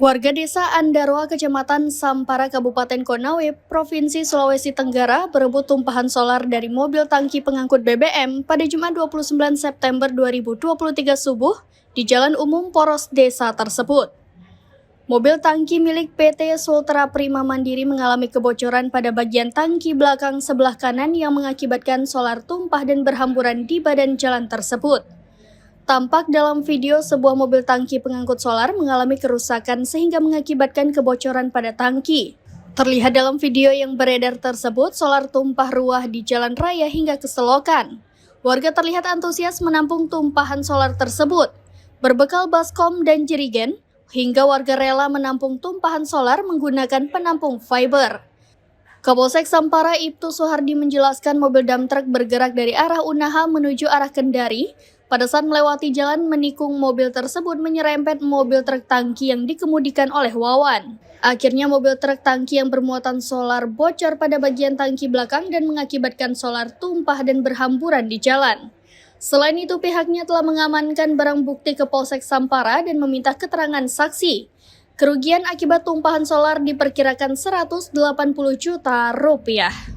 Warga desa Andarwa, Kecamatan Sampara, Kabupaten Konawe, Provinsi Sulawesi Tenggara berebut tumpahan solar dari mobil tangki pengangkut BBM pada Jumat 29 September 2023 subuh di Jalan Umum Poros desa tersebut. Mobil tangki milik PT Sultra Prima Mandiri mengalami kebocoran pada bagian tangki belakang sebelah kanan yang mengakibatkan solar tumpah dan berhamburan di badan jalan tersebut. Tampak dalam video sebuah mobil tangki pengangkut solar mengalami kerusakan sehingga mengakibatkan kebocoran pada tangki. Terlihat dalam video yang beredar tersebut, solar tumpah ruah di jalan raya hingga ke selokan. Warga terlihat antusias menampung tumpahan solar tersebut. Berbekal baskom dan jerigen, hingga warga rela menampung tumpahan solar menggunakan penampung fiber. Kapolsek Sampara Ibtu Suhardi menjelaskan mobil dump truck bergerak dari arah Unaha menuju arah Kendari. Pada saat melewati jalan menikung, mobil tersebut menyerempet mobil truk tangki yang dikemudikan oleh Wawan. Akhirnya mobil truk tangki yang bermuatan solar bocor pada bagian tangki belakang dan mengakibatkan solar tumpah dan berhamburan di jalan. Selain itu, pihaknya telah mengamankan barang bukti ke Polsek Sampara dan meminta keterangan saksi. Kerugian akibat tumpahan solar diperkirakan 180 juta rupiah.